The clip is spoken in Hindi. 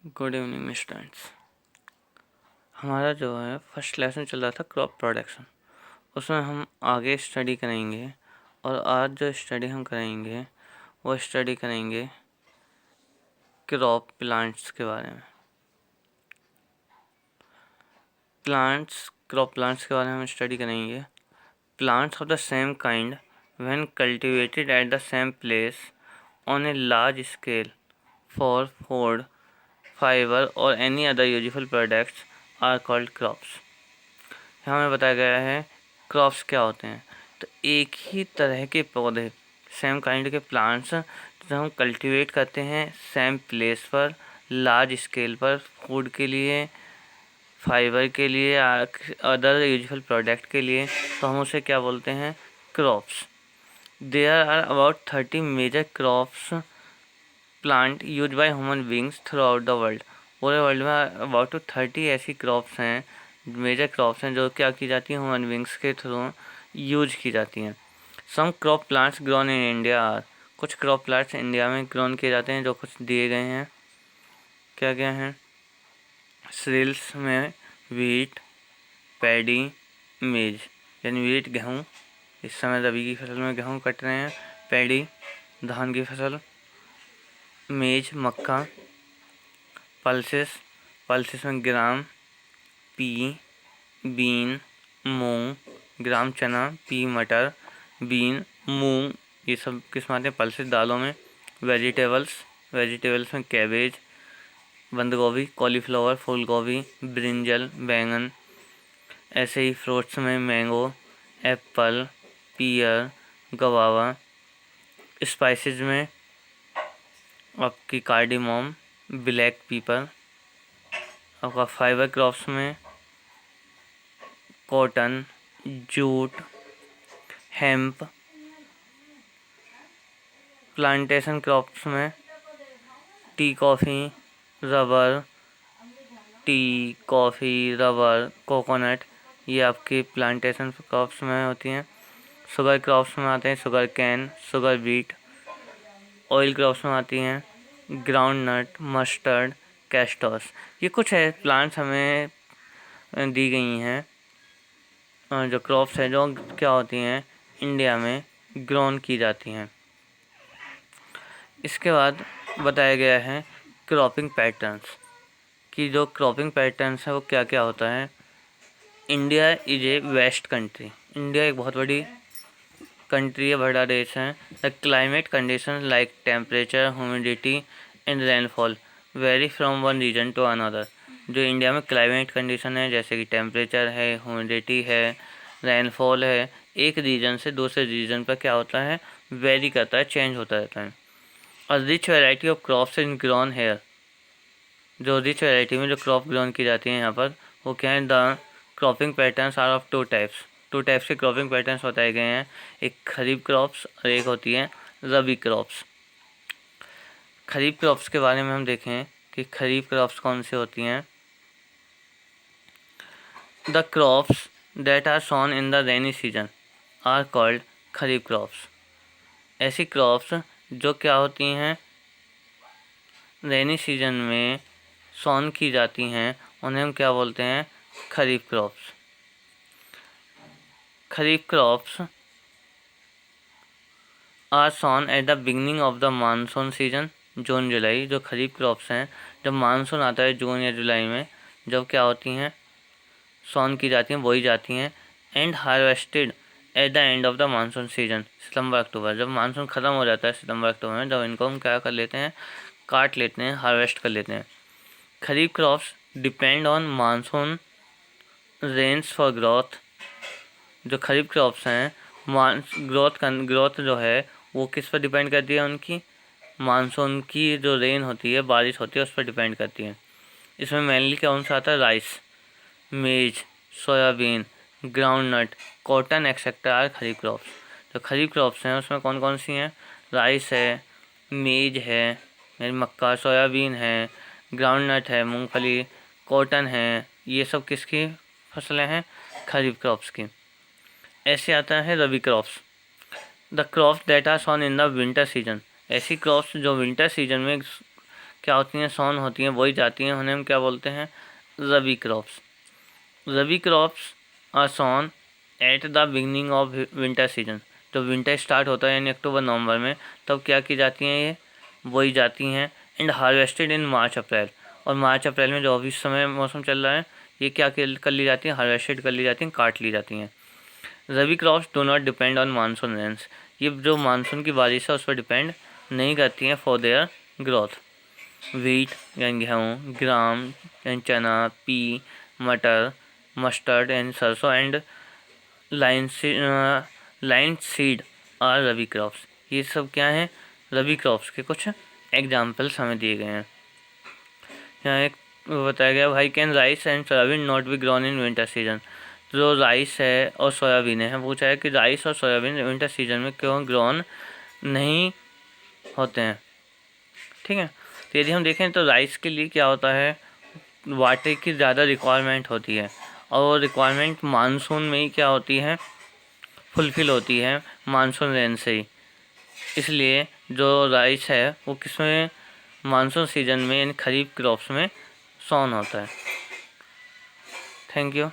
Good evening students. हमारा जो है फर्स्ट लेसन चल रहा था क्रॉप प्रोडक्शन। उसमें हम आगे स्टडी करेंगे और आज जो स्टडी हम करेंगे वो स्टडी करेंगे क्रॉप प्लांट्स के बारे में। क्रॉप प्लांट्स के बारे में हम स्टडी करेंगे। Plants of the same kind when cultivated at the same place on a large scale for food, fibre और any other useful products are called crops. हमें बताया गया है क्रॉप्स क्या होते हैं। तो एक ही तरह के पौधे, सेम काइंड के प्लांट्स जो हम कल्टीवेट करते हैं सेम प्लेस पर, लार्ज स्केल पर, फूड के लिए, फाइबर के लिए, अदर यूजफुल प्रोडक्ट के लिए, तो हम उसे क्या बोलते हैं? Crops. There are about 30 major crops plant use by human beings throughout the world. पूरे वर्ल्ड में अबाउट 30 ऐसी क्रॉप्स हैं, मेजर क्रॉप्स हैं जो क्या की जाती हैं, ह्यूमन बींग्स के थ्रू यूज की जाती हैं। Some crop plants grown in India are. कुछ क्रॉप प्लांट्स इंडिया में ग्रोन किए जाते हैं जो कुछ दिए गए हैं। क्या क्या हैं? सीरियल्स में वीट, पैडी, मेज, यानी वीट गेहूँ, इस समय रबी की फसल में गेहूँ कट रहे हैं। पैडी धान की फसल, मेज मक्का, पल्सेस में ग्राम, पी, बीन, मूंग, ग्राम चना, पी मटर, बीन, मूंग, ये सब किस्म आते हैं पल्सेस दालों में। वेजिटेबल्स में कैबेज, बंद गोभी, कॉलीफ्लावर, फूल गोभी, ब्रिंजल, बैंगन। ऐसे ही फ्रूट्स में मैंगो, एप्पल, पियर, गवावा। स्पाइसेस में आपकी कार्डिमोम, ब्लैक पीपर। आपका फाइबर क्रॉप्स में cotton, jute, hemp. Plantation crops में टी, कॉफ़ी, रबर, कोकोनट, ये आपकी प्लांटेशन क्रॉप्स में होती हैं। शुगर क्रॉप्स में आते हैं sugar cane, sugar beet. Oil crops में आती हैं ग्राउंड नट, मस्टर्ड, कैस्टर्स। ये कुछ है प्लांट्स हमें दी गई हैं जो क्रॉप्स हैं जो क्या होती हैं इंडिया में ग्रोन की जाती हैं। इसके बाद बताया गया है क्रॉपिंग पैटर्न्स कि जो क्रॉपिंग पैटर्न्स है वो क्या क्या होता है। India is a vast country. India एक बहुत बड़ी कंट्री है, बड़ा देश है। The climate condition like temperature, humidity and rainfall vary from one region to another. जो इंडिया में क्लाइमेट कंडीशन है जैसे कि टेम्परेचर है, ह्यूमिडिटी है, रेनफॉल है, एक रीजन से दूसरे रीजन पर क्या होता है, वेरी करता है, चेंज होता रहता है। और rich variety of crops in grown here. जो रिच वेराइटी में जो क्रॉप ग्रोन की जाती है यहाँ पर वो क्या है? The cropping patterns are of two types के क्रॉपिंग पैटर्न्स बताए गए हैं। एक खरीफ क्रॉप्स और एक होती है रबी क्रॉप्स। खरीफ क्रॉप्स के बारे में हम देखें कि खरीफ क्रॉप्स कौन सी होती हैं। The crops that are sown in the rainy season are called kharif crops. ऐसी क्रॉप्स जो क्या होती हैं रेनी सीजन में सोन की जाती हैं उन्हें हम क्या बोलते हैं? Kharif crops. Kharif crops are sown at the beginning of the monsoon season, June July. जो खरीफ क्रॉप्स हैं जब मानसून आता है जून या जुलाई में, जब क्या होती हैं सोन की जाती हैं, बोई जाती हैं। And harvested at the end of the monsoon season, September October. जब मानसून ख़त्म हो जाता है सितंबर अक्टूबर में, जब इनको हम क्या कर लेते हैं, काट लेते हैं, हार्वेस्ट कर लेते हैं। Kharif crops depend on monsoon rains for growth. जो खरीफ क्रॉप्स हैं ग्रोथ जो है वो किस पर डिपेंड करती है? उनकी मानसून की जो रेन होती है, बारिश होती है, उस पर डिपेंड करती है। इसमें मेनली कौन सा आता है? Rice, maize, soybean, groundnut, cotton etcetera are kharif crops. जो खरीफ क्रॉप्स हैं उसमें कौन कौन सी हैं? राइस है, मेज है यानी मक्का, सोयाबीन है, ग्राउंड नट है मूंगफली, कॉटन है। ये सब किसकी फसलें हैं? खरीफ क्रॉप्स की। ऐसे आता है rabi crops. The crops that are sown in the winter season. ऐसी क्रॉप्स जो विंटर सीजन में क्या होती हैं, सॉन होती हैं, वही जाती हैं, उन्हें हम क्या बोलते हैं, rabi crops. Rabi crops are sown at the beginning of winter season. जब विंटर स्टार्ट होता है यानी अक्टूबर नवंबर में, तब क्या की जाती हैं, ये बोई जाती हैं। एंड हार्वेस्टेड इन मार्च अप्रैल, और मार्च अप्रैल में जो अभी इस समय मौसम चल रहा है, ये क्या कर ली जाती हैं, हार्वेस्टेड कर ली जाती हैं, काट ली जाती हैं। Rabi crops do not depend on monsoon rains, ये जो मानसून की बारिश है उस पर डिपेंड नहीं करती हैं फॉर देयर ग्रोथ। वीट यानी गेहूँ, ग्राम एंड चना, पी, मटर, मस्टर्ड एंड सरसों and linseed are rabi crops. ये सब क्या हैं, रबी क्रॉप्स के कुछ एग्जाम्पल्स हमें दिए गए हैं। यहाँ एक बताया गया, भाई can rice and soybean not be grown in winter season. जो राइस है और सोयाबीन है, पूछा है कि राइस और सोयाबीन विंटर सीजन में क्यों ग्रोन नहीं होते हैं। ठीक है, तो यदि हम देखें तो राइस के लिए क्या होता है, वाटर की ज़्यादा रिक्वायरमेंट होती है, और रिक्वायरमेंट मानसून में ही क्या होती है, फुलफिल होती है मानसून रेन से ही। इसलिए जो राइस है वो किसमें, मानसून सीजन में यानी खरीफ क्रॉप्स में सॉन होता है। Thank you.